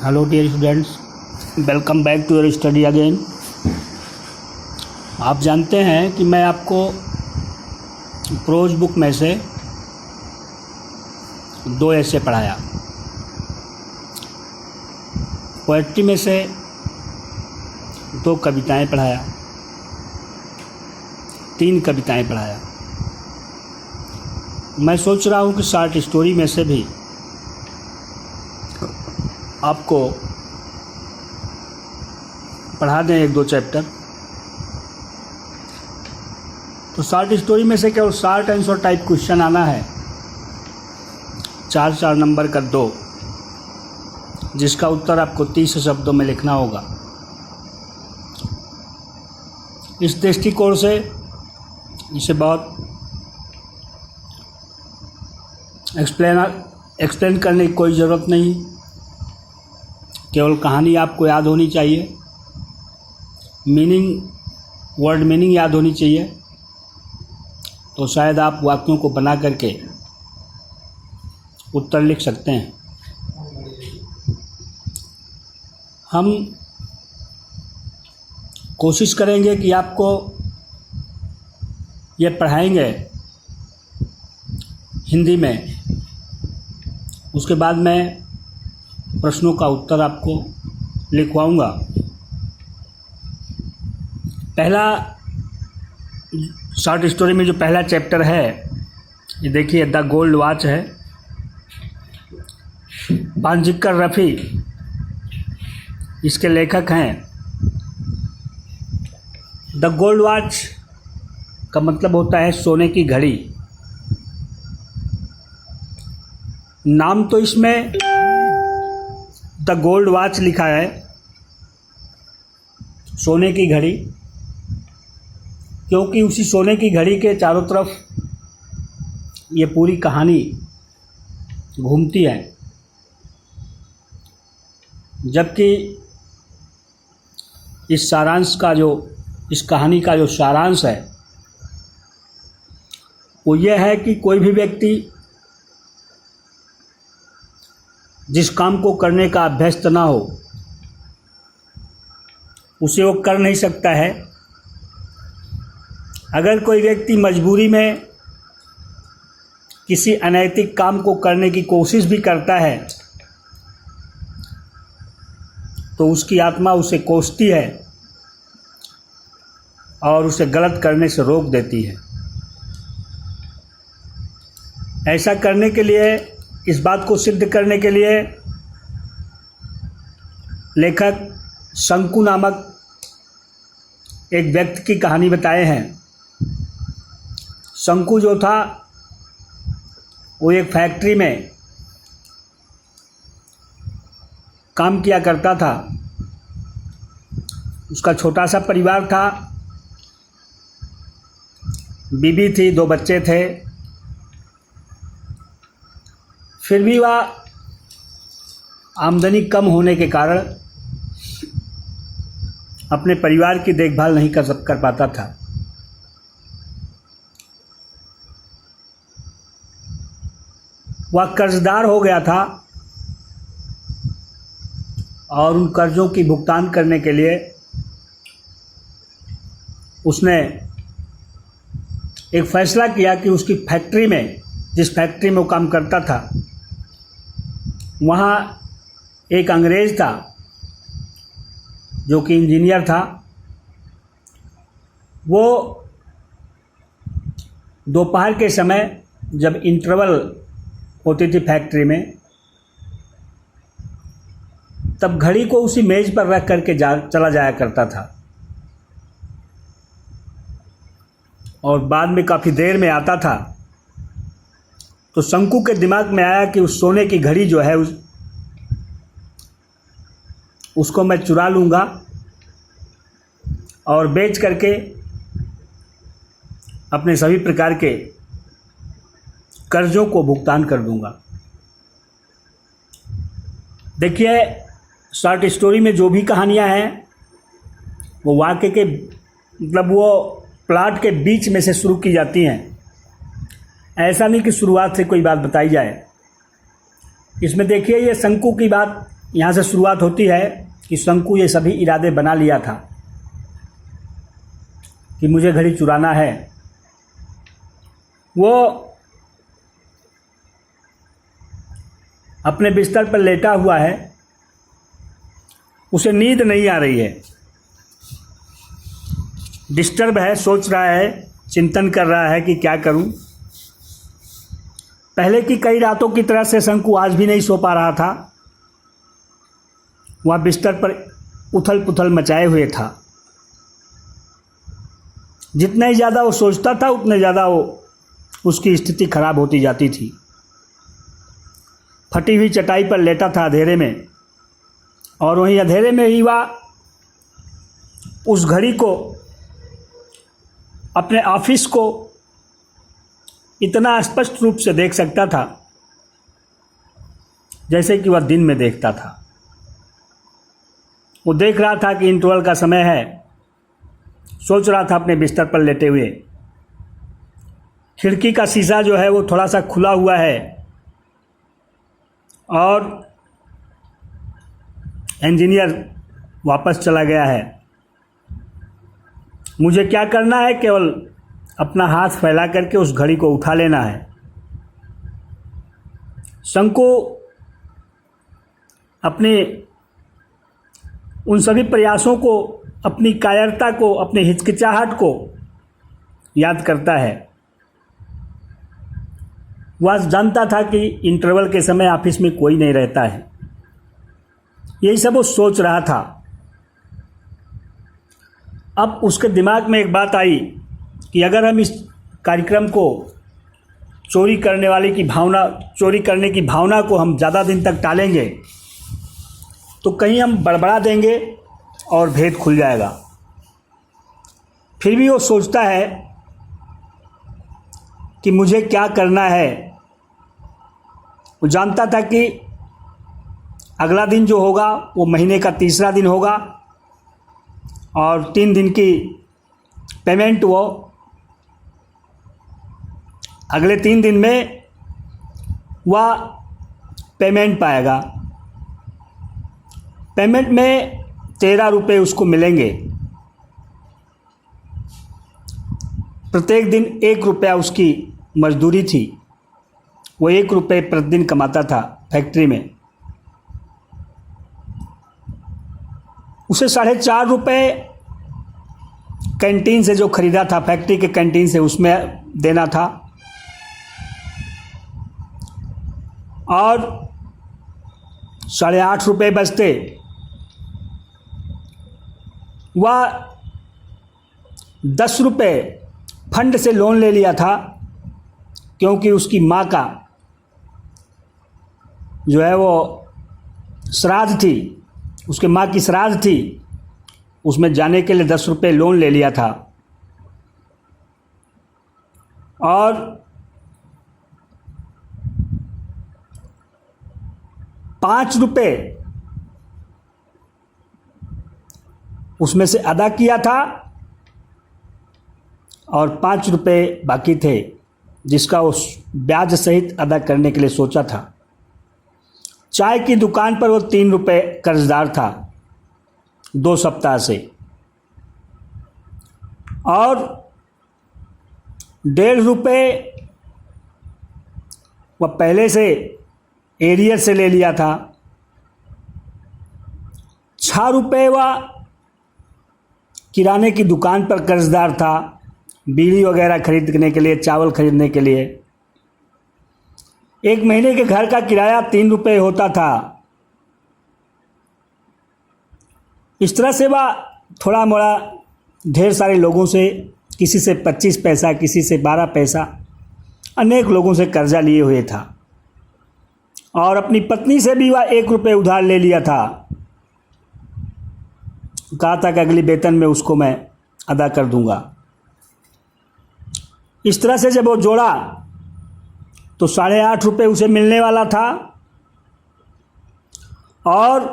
Hello dear students, welcome back to your study again. आप जानते हैं कि मैं आपको प्रोज बुक में से 2 ऐसे पढ़ाया, पोएट्री में से 2 कविताएं पढ़ाया, 3 कविताएं पढ़ाया। मैं सोच रहा हूँ कि शॉर्ट स्टोरी में से भी आपको पढ़ा दें 1-2 चैप्टर। तो शॉर्ट स्टोरी में से केवल शॉर्ट आंसर टाइप क्वेश्चन आना है, 4 नंबर का 2, जिसका उत्तर आपको 30 शब्दों में लिखना होगा। इस दृष्टिकोण से इसे बहुत एक्सप्लेन करने की कोई ज़रूरत नहीं, केवल कहानी आपको याद होनी चाहिए, वर्ड मीनिंग याद होनी चाहिए, तो शायद आप वाक्यों को बना करके उत्तर लिख सकते हैं। हम कोशिश करेंगे कि आपको ये पढ़ाएंगे हिंदी में, उसके बाद मैं प्रश्नों का उत्तर आपको लिखवाऊंगा। पहला शॉर्ट स्टोरी में जो पहला चैप्टर है, ये देखिए, द गोल्ड वॉच है। पांजिकर रफ़ी इसके लेखक हैं। द गोल्ड वॉच का मतलब होता है सोने की घड़ी। नाम तो इसमें द गोल्ड वॉच लिखा है, सोने की घड़ी, क्योंकि उसी सोने की घड़ी के चारों तरफ ये पूरी कहानी घूमती है। जबकि इस कहानी का जो सारांश है वो ये है कि कोई भी व्यक्ति जिस काम को करने का अभ्यस्त ना हो, उसे वो कर नहीं सकता है। अगर कोई व्यक्ति मजबूरी में किसी अनैतिक काम को करने की कोशिश भी करता है तो उसकी आत्मा उसे कोसती है और उसे गलत करने से रोक देती है। ऐसा करने के लिए, इस बात को सिद्ध करने के लिए लेखक शंकु नामक एक व्यक्ति की कहानी बताए हैं। शंकु जो था वो एक फैक्ट्री में काम किया करता था। उसका छोटा सा परिवार था, बीवी थी, 2 बच्चे थे। फिर भी वह आमदनी कम होने के कारण अपने परिवार की देखभाल नहीं कर पाता था। वह कर्जदार हो गया था और उन कर्जों की भुगतान करने के लिए उसने एक फैसला किया कि उसकी फैक्ट्री में, जिस फैक्ट्री में वो काम करता था, वहाँ एक अंग्रेज़ था जो कि इंजीनियर था। वो दोपहर के समय जब इंटरवल होती थी फैक्ट्री में, तब घड़ी को उसी मेज़ पर रख करके चला जाया करता था और बाद में काफ़ी देर में आता था। तो शंकु के दिमाग में आया कि उस सोने की घड़ी जो है उसको मैं चुरा लूँगा और बेच करके अपने सभी प्रकार के कर्जों को भुगतान कर दूँगा। देखिए, शॉर्ट स्टोरी में जो भी कहानियाँ हैं वो वाक्य के वो प्लॉट के बीच में से शुरू की जाती हैं। ऐसा नहीं कि शुरुआत से कोई बात बताई जाए। इसमें देखिए, ये शंकु की बात यहाँ से शुरुआत होती है कि शंकु ये सभी इरादे बना लिया था कि मुझे घड़ी चुराना है। वो अपने बिस्तर पर लेटा हुआ है, उसे नींद नहीं आ रही है, डिस्टर्ब है, सोच रहा है, चिंतन कर रहा है कि क्या करूं। पहले की कई रातों की तरह से शंकु आज भी नहीं सो पा रहा था। वह बिस्तर पर उथल पुथल मचाए हुए था। जितना ही ज़्यादा वो सोचता था उतने ज़्यादा वो उसकी स्थिति खराब होती जाती थी। फटी हुई चटाई पर लेटा था अंधेरे में, और वहीं अंधेरे में ही वह उस घड़ी को, अपने ऑफिस को इतना स्पष्ट रूप से देख सकता था जैसे कि वह दिन में देखता था। वो देख रहा था कि इंटरवल का समय है, सोच रहा था अपने बिस्तर पर लेटे हुए। खिड़की का शीशा जो है वो थोड़ा सा खुला हुआ है और इंजीनियर वापस चला गया है। मुझे क्या करना है, केवल अपना हाथ फैला करके उस घड़ी को उठा लेना है। शंकु अपने उन सभी प्रयासों को, अपनी कायरता को, अपनी हिचकिचाहट को याद करता है। वह जानता था कि इंटरवल के समय ऑफिस में कोई नहीं रहता है। यही सब वो सोच रहा था। अब उसके दिमाग में एक बात आई कि अगर हम इस कार्यक्रम को चोरी करने की भावना को हम ज़्यादा दिन तक टालेंगे तो कहीं हम बड़बड़ा देंगे और भेद खुल जाएगा। फिर भी वो सोचता है कि मुझे क्या करना है। वो जानता था कि अगला दिन जो होगा वो महीने का तीसरा दिन होगा और 3 दिन की पेमेंट वो अगले 3 दिन में वह पेमेंट पाएगा। पेमेंट में 13 रुपये उसको मिलेंगे। प्रत्येक दिन 1 रुपया उसकी मजदूरी थी। वो 1 रुपये प्रतिदिन कमाता था फैक्ट्री में। उसे 4.5 रुपये कैंटीन से जो खरीदा था, फैक्ट्री के कैंटीन से, उसमें देना था और 8.5 रुपये बचते। वह 10 रुपये फंड से लोन ले लिया था क्योंकि उसकी माँ का जो है वो श्राद्ध थी, उसके माँ की श्राद्ध थी, उसमें जाने के लिए 10 रुपये लोन ले लिया था। और 5 रुपये उसमें से अदा किया था और 5 रुपये बाकी थे जिसका उस ब्याज सहित अदा करने के लिए सोचा था। चाय की दुकान पर वो 3 रुपये कर्जदार था 2 सप्ताह से, और 1.5 रुपये वह पहले से एरियर से ले लिया था। 6 रुपये वह किराने की दुकान पर कर्जदार था, बीड़ी वगैरह खरीदने के लिए, चावल खरीदने के लिए। 1 महीने के घर का किराया 3 रुपये होता था। इस तरह से वह थोड़ा मोड़ा ढेर सारे लोगों से, किसी से 25 पैसा, किसी से 12 पैसा, अनेक लोगों से कर्जा लिए हुए था। और अपनी पत्नी से भी वह 1 रुपये उधार ले लिया था। कहा था कि अगली वेतन में उसको मैं अदा कर दूंगा। इस तरह से जब वो जोड़ा तो 8.5 रुपये उसे मिलने वाला था और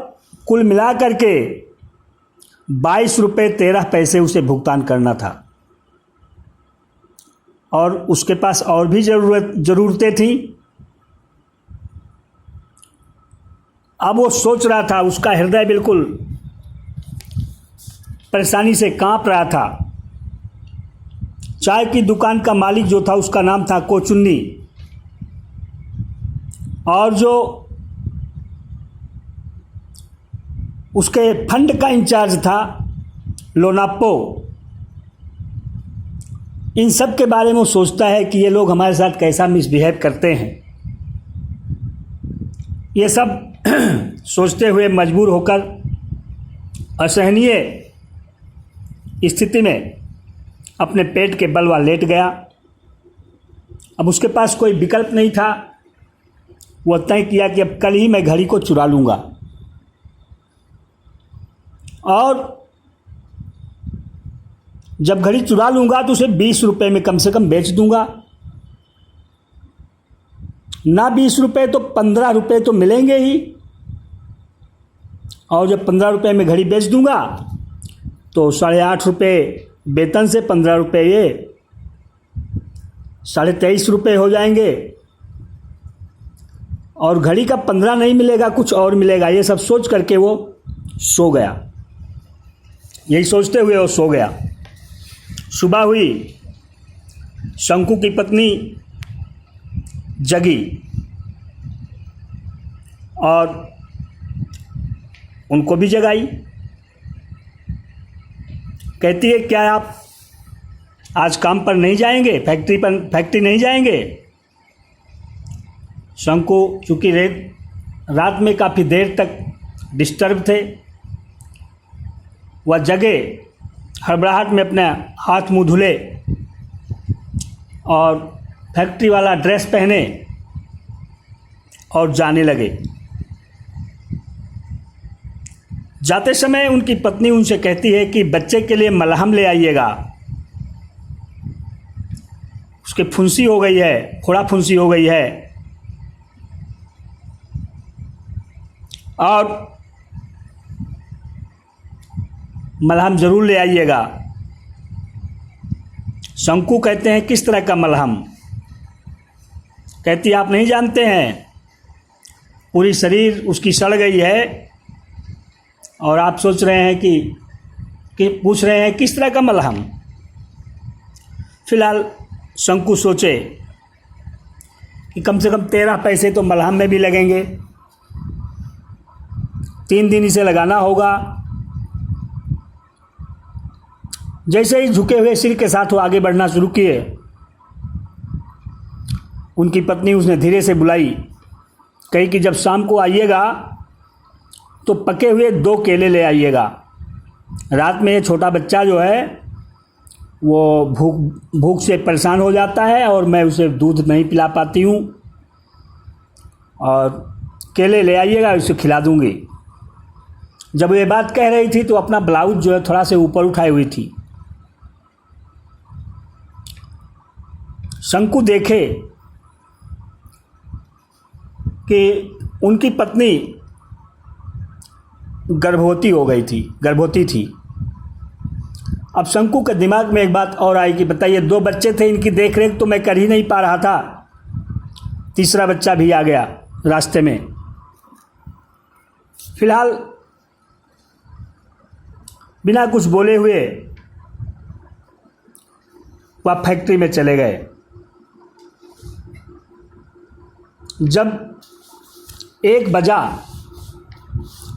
कुल मिलाकर के 22 रुपये 13 पैसे उसे भुगतान करना था। और उसके पास और भी ज़रूरतें थीं। अब वो सोच रहा था, उसका हृदय बिल्कुल परेशानी से कांप रहा था। चाय की दुकान का मालिक जो था उसका नाम था कोचुन्नी, और जो उसके फंड का इंचार्ज था लोनाप्पो। इन सब के बारे में वो सोचता है कि ये लोग हमारे साथ कैसा मिसबिहेव करते हैं। ये सब सोचते हुए मजबूर होकर असहनीय स्थिति में अपने पेट के बल लेट गया। अब उसके पास कोई विकल्प नहीं था। वो तय किया कि अब कल ही मैं घड़ी को चुरा लूँगा और जब घड़ी चुरा लूँगा तो उसे 20 रुपये में कम से कम बेच दूँगा। ना 20 रुपये तो 15 रुपये तो मिलेंगे ही, और जब 15 रुपये में घड़ी बेच दूँगा तो 8.5 रुपये वेतन से 15 रुपये ये 23.5 रुपये हो जाएंगे, और घड़ी का 15 नहीं मिलेगा, कुछ और मिलेगा। ये सब सोच करके वो सो गया। यही सोचते हुए वो सो गया। सुबह हुई, शंकु की पत्नी जगी और उनको भी जगाई। कहती है, क्या आप आज काम पर नहीं जाएंगे, फैक्ट्री नहीं जाएंगे? शंकु चूँकि रात में काफ़ी देर तक डिस्टर्ब थे, वह जगे, हड़बड़ाहट में अपने हाथ मुंह धुले और फैक्ट्री वाला ड्रेस पहने और जाने लगे। जाते समय उनकी पत्नी उनसे कहती है कि बच्चे के लिए मलहम ले आइएगा, उसके फुंसी हो गई है, फोड़ा फुंसी हो गई है, और मलहम ज़रूर ले आइएगा। शंकु कहते हैं, किस तरह का मलहम? कहती, आप नहीं जानते हैं, पूरी शरीर उसकी सड़ गई है और आप सोच रहे हैं कि पूछ रहे हैं किस तरह का मलहम। फिलहाल शंकु सोचे कि कम से कम 13 पैसे तो मलहम में भी लगेंगे, 3 दिन इसे लगाना होगा। जैसे ही झुके हुए सिर के साथ वो आगे बढ़ना शुरू किए, उनकी पत्नी उसने धीरे से बुलाई, कही कि जब शाम को आइएगा तो पके हुए 2 केले ले आइएगा। रात में ये छोटा बच्चा जो है वो भूख से परेशान हो जाता है और मैं उसे दूध नहीं पिला पाती हूँ, और केले ले आइएगा, उसे खिला दूँगी। जब ये बात कह रही थी तो अपना ब्लाउज जो है थोड़ा से ऊपर उठाई हुई थी। शंकु देखे कि उनकी पत्नी गर्भवती थी। अब शंकु के दिमाग में एक बात और आई कि बताइए, 2 बच्चे थे, इनकी देखरेख तो मैं कर ही नहीं पा रहा था, तीसरा बच्चा भी आ गया रास्ते में। फिलहाल बिना कुछ बोले हुए वह फैक्ट्री में चले गए। जब 1 बजा,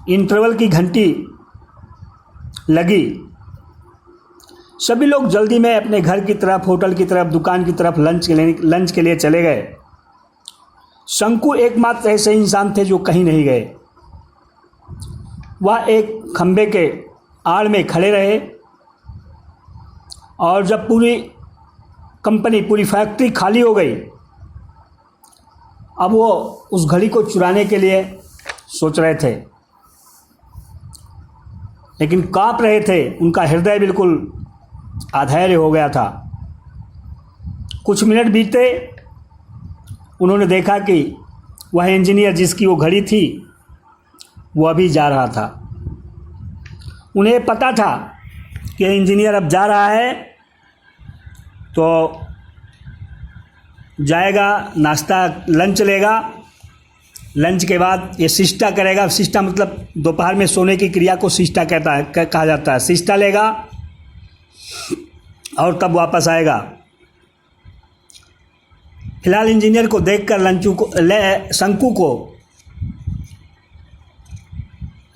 इंटरवल की घंटी लगी, सभी लोग जल्दी में अपने घर की तरफ, होटल की तरफ, दुकान की तरफ लंच के लिए चले गए। शंकु एकमात्र ऐसे इंसान थे जो कहीं नहीं गए। वह एक खंबे के आड़ में खड़े रहे, और जब पूरी कंपनी, पूरी फैक्ट्री खाली हो गई, अब वो उस घड़ी को चुराने के लिए सोच रहे थे, लेकिन कांप रहे थे। उनका हृदय बिल्कुल अधैर्य हो गया था। कुछ मिनट बीते, उन्होंने देखा कि वह इंजीनियर जिसकी वो घड़ी थी वो अभी जा रहा था। उन्हें पता था कि इंजीनियर अब जा रहा है तो जाएगा, नाश्ता लंच लेगा लंच के बाद ये सिस्टा करेगा। सिस्टा मतलब दोपहर में सोने की क्रिया को सिस्टा कहा जाता है। सिस्टा लेगा और तब वापस आएगा। फिलहाल इंजीनियर को देखकर शंकु को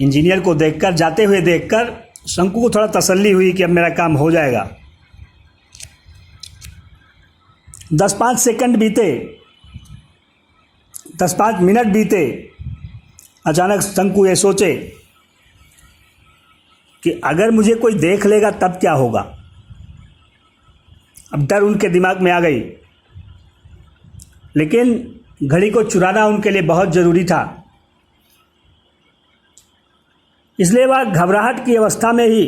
इंजीनियर को देखकर, जाते हुए देखकर शंकु को थोड़ा तसल्ली हुई कि अब मेरा काम हो जाएगा। 10-5 सेकंड बीते, 10-5 मिनट बीते। अचानक शंकु ये सोचे कि अगर मुझे कोई देख लेगा तब क्या होगा। अब डर उनके दिमाग में आ गई, लेकिन घड़ी को चुराना उनके लिए बहुत ज़रूरी था। इसलिए वह घबराहट की अवस्था में ही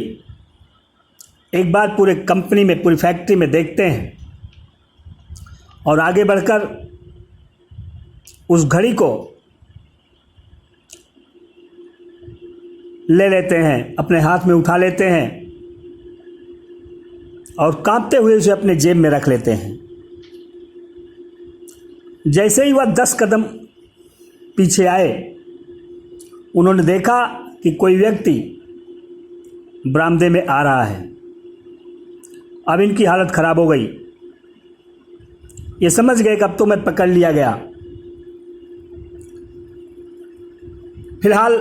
एक बार पूरे कंपनी में, पूरी फैक्ट्री में देखते हैं और आगे बढ़कर उस घड़ी को ले लेते हैं, अपने हाथ में उठा लेते हैं और कांपते हुए उसे अपने जेब में रख लेते हैं। जैसे ही वह 10 कदम पीछे आए, उन्होंने देखा कि कोई व्यक्ति बरामदे में आ रहा है। अब इनकी हालत खराब हो गई। ये समझ गए कि अब तो मैं पकड़ लिया गया। फिलहाल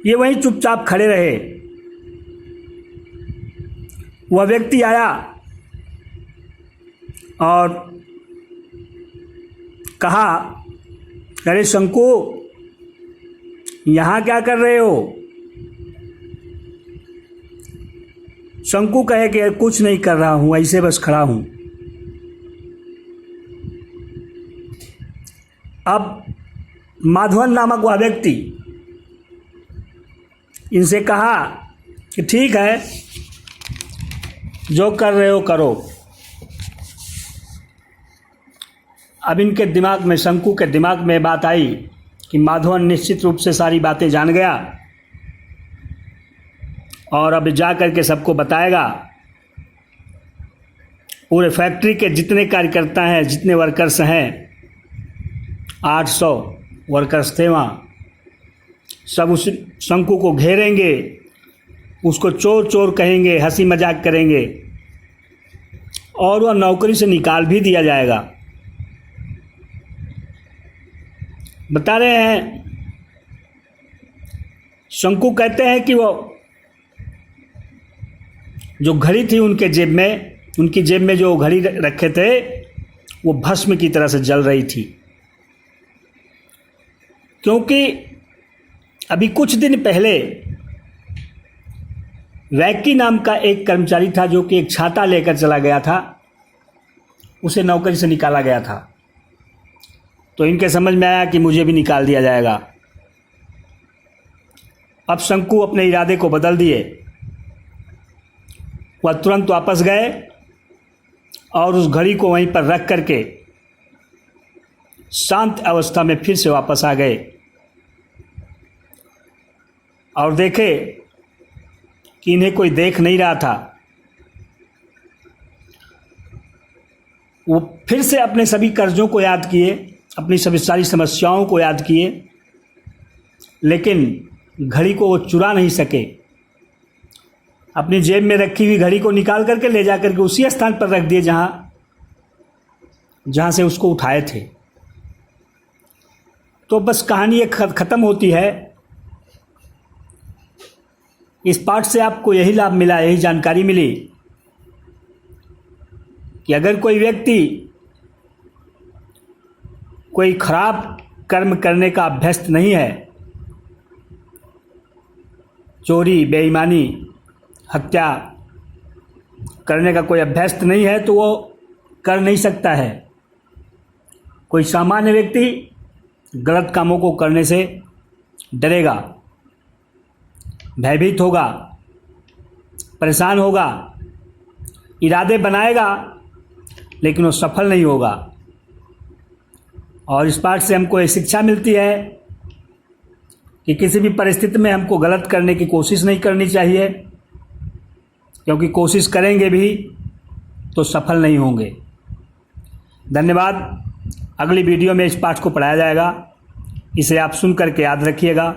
ये वहीं चुपचाप खड़े रहे। वह व्यक्ति आया और कहा, अरे शंकु, यहाँ क्या कर रहे हो? शंकु कहे कि कुछ नहीं कर रहा हूँ, ऐसे बस खड़ा हूँ। अब माधवन नामक वह व्यक्ति इनसे कहा कि ठीक है, जो कर रहे हो करो। अब इनके दिमाग में, शंकु के दिमाग में बात आई कि माधवन निश्चित रूप से सारी बातें जान गया और अब जा कर के सबको बताएगा। पूरे फैक्ट्री के जितने कार्यकर्ता हैं, जितने वर्कर्स हैं, 800 वर्कर्स थे वहाँ, सब उस शंकु को घेरेंगे, उसको चोर चोर कहेंगे, हंसी मजाक करेंगे और वह नौकरी से निकाल भी दिया जाएगा। बता रहे हैं, शंकु कहते हैं कि वो जो घड़ी थी उनके जेब में, उनकी जेब में जो घड़ी रखे थे, वो भस्म की तरह से जल रही थी। क्योंकि अभी कुछ दिन पहले वैकी नाम का एक कर्मचारी था जो कि एक छाता लेकर चला गया था, उसे नौकरी से निकाला गया था। तो इनके समझ में आया कि मुझे भी निकाल दिया जाएगा। अब शंकु अपने इरादे को बदल दिए। वह तुरंत वापस गए और उस घड़ी को वहीं पर रख करके शांत अवस्था में फिर से वापस आ गए और देखे कि इन्हें कोई देख नहीं रहा था। वो फिर से अपने सभी कर्जों को याद किए, अपनी सभी सारी समस्याओं को याद किए, लेकिन घड़ी को वो चुरा नहीं सके। अपनी जेब में रखी हुई घड़ी को निकाल करके ले जा करके उसी स्थान पर रख दिए जहाँ से उसको उठाए थे। तो बस कहानी एक ख़त्म होती है। इस पाठ से आपको यही लाभ मिला, यही जानकारी मिली कि अगर कोई व्यक्ति कोई खराब कर्म करने का अभ्यस्त नहीं है, चोरी, बेईमानी, हत्या करने का कोई अभ्यस्त नहीं है, तो वो कर नहीं सकता है। कोई सामान्य व्यक्ति गलत कामों को करने से डरेगा, भयभीत होगा, परेशान होगा, इरादे बनाएगा, लेकिन वो सफल नहीं होगा। और इस पाठ से हमको ये शिक्षा मिलती है कि किसी भी परिस्थिति में हमको गलत करने की कोशिश नहीं करनी चाहिए, क्योंकि कोशिश करेंगे भी तो सफल नहीं होंगे। धन्यवाद। अगली वीडियो में इस पाठ को पढ़ाया जाएगा। इसे आप सुन करके याद रखिएगा।